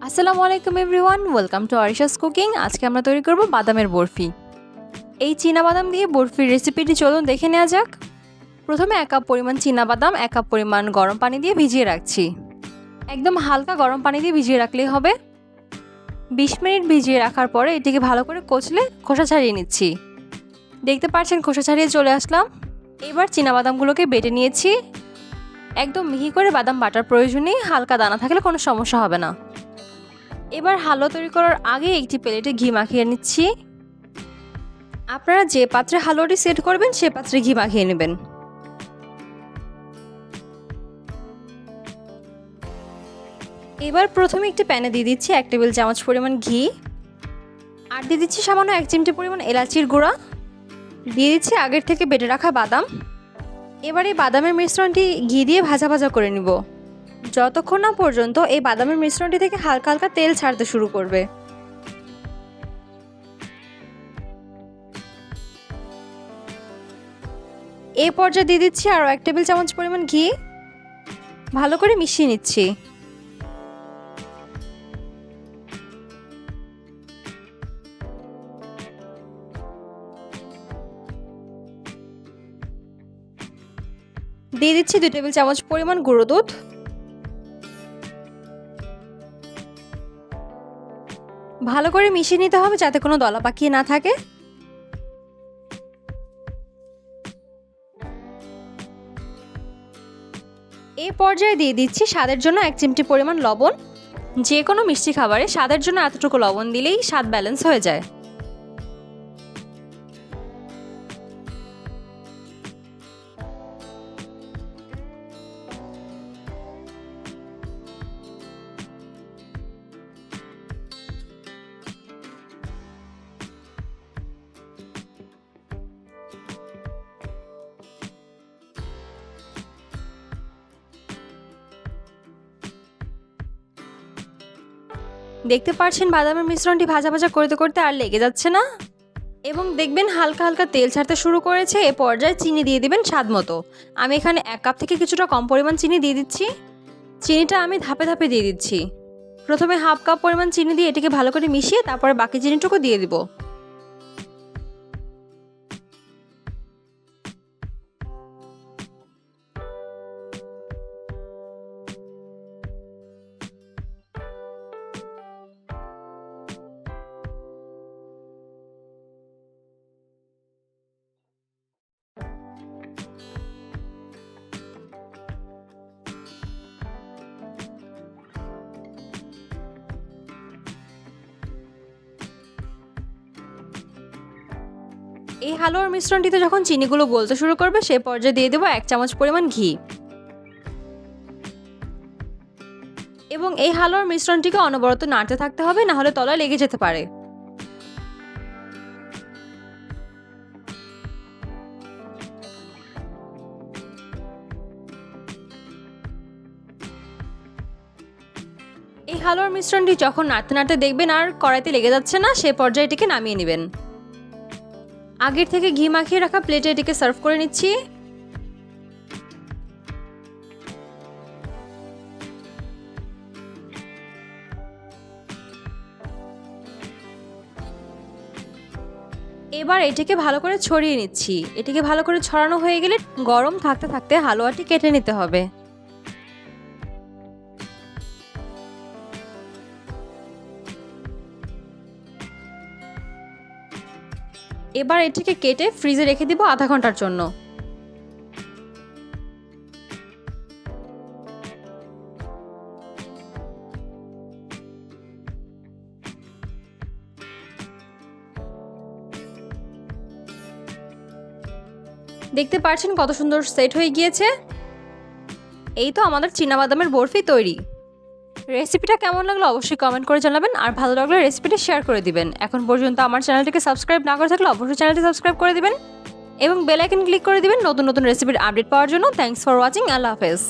আসসালামু আলাইকুম everyone, welcome to Arisha's cooking. আজকে আমরা তৈরি করব বাদামের বরফি। এই বাদাম দিয়ে বরফির রেসিপিটি চলুন দেখে নেওয়া যাক। প্রথমে 1 কাপ পরিমাণ বাদাম 1 কাপ পরিমাণ গরম পানি দিয়ে ভিজিয়ে রাখছি। একদম হালকা গরম পানি দিয়ে ভিজিয়ে রাখলেই হবে। 20 মিনিট ভিজিয়ে রাখার পরে এটিকে ভালো করে কচলে খোসা ছাড়িয়ে নিচ্ছি। দেখতে পাচ্ছেন খোসা ছাড়িয়ে চলে আসলাম। এবার বাদামগুলোকে বেটে নিয়েছি। একদম মিহি করে বাদাম বাটার প্রয়োজন নেই, হালকা দানা থাকলে কোনো সমস্যা হবে না। এবার হালুয়া তৈরি করার আগে একটি প্লেটে ঘি মাখিয়ে নিচ্ছি। আপনারা যে পাত্রে হালুয়াটি সেট করবেন সে পাত্রে ঘি মাখিয়ে নেবেন। এবার প্রথমে একটি প্যানে দিয়ে দিচ্ছি 1 টেবিল চামচ পরিমাণ ঘি, আর দিয়ে দিচ্ছি সামান্য 1 চিমটি পরিমাণ এলাচির গুঁড়া, দিয়ে দিচ্ছি আগের থেকে বেটে রাখা বাদাম। এবার এই বাদামের মিশ্রণটি ঘি দিয়ে ভাজা ভাজা করে নিব, যতক্ষণ না পর্যন্ত এই বাদামের মিশ্রণটি থেকে হালকা হালকা তেল ছাড়তে শুরু করবে। এই পর্যায়ে দিয়ে দিচ্ছি আরও 1 টেবিল চামচ পরিমাণ ঘি, ভালো করে মিশিয়ে নিচ্ছি। দিয়ে দিচ্ছি 2 টেবিল চামচ পরিমাণ গুঁড়ো দুধ। ভালো করে মিশিয়ে নিতে হবে যাতে কোনো দলা পাকিয়ে না থাকে। এই পর্যায়ে দিয়ে দিচ্ছি স্বাদের জন্য 1 চিমটি পরিমাণ লবণ। যে কোনো মিষ্টি খাবারে স্বাদের জন্য এতটুকু লবণ দিলেই স্বাদ ব্যালেন্স হয়ে যায়। দেখতে পাচ্ছেন বাদামের মিশ্রণটি ভাজা ভাজা করতে করতে আর লেগে যাচ্ছে না, এবং দেখবেন হালকা হালকা তেল ছাড়তে শুরু করেছে। এ পর্যায়ে চিনি দিয়ে দিবেন স্বাদ মতো। আমি এখানে 1 কাপ থেকে কিছুটা কম পরিমাণ চিনি দিয়ে দিচ্ছি। চিনিটা আমি ধাপে ধাপে দিয়ে দিচ্ছি। প্রথমে 1/2 কাপ পরিমাণ চিনি দিয়ে এটিকে ভালো করে মিশিয়ে তারপরে বাকি চিনিটুকু দিয়ে দিব। এই হালুয়ার মিশ্রণটিতে যখন চিনিগুলো গলতে শুরু করবে সে পর্যায়ে দিয়ে দেবো 1 চামচ পরিমাণ ঘি, এবং এই হালুয়ার মিশ্রণটিকে অনবরত নাড়তে থাকতে হবে, না হলে তলায় লেগে যেতে পারে। এই হালুয়ার মিশ্রণটি যখন নাড়তে নাড়তে দেখবেন আর কড়াইতে লেগে যাচ্ছে না, সে পর্যায়ে এটিকে নামিয়ে নেবেন। আগের থেকে ঘি মাখিয়ে রাখা প্লেটে এটিকে সার্ভ করে নিচ্ছি। এবার এটিকে ভালো করে ছড়িয়ে নিচ্ছি। এটিকে ভালো করে ছড়ানো হয়ে গেলে গরম থাকতে থাকতে হালুয়াটি কেটে নিতে হবে। এবার এটিকে কেটে ফ্রিজে রেখে দিব আধা ঘন্টার জন্য। দেখতে পাচ্ছেন কত সুন্দর সেট হয়ে গিয়েছে। এই তো আমাদের বাদামের বরফি তৈরি। রেসিপিটা কেমন লাগলো অবশ্যই কমেন্ট করে জানাবেন, আর ভালো লাগলে রেসিপিটা শেয়ার করে দিবেন। এখন পর্যন্ত আমার চ্যানেলটিকে সাবস্ক্রাইব না করে থাকলে অবশ্যই চ্যানেলটি সাবস্ক্রাইব করে দিবেন, এবং বেল আইকন ক্লিক করে দিবেন নতুন নতুন রেসিপির আপডেট পাওয়ার জন্য। Thanks for watching. আল্লাহ হাফেজ।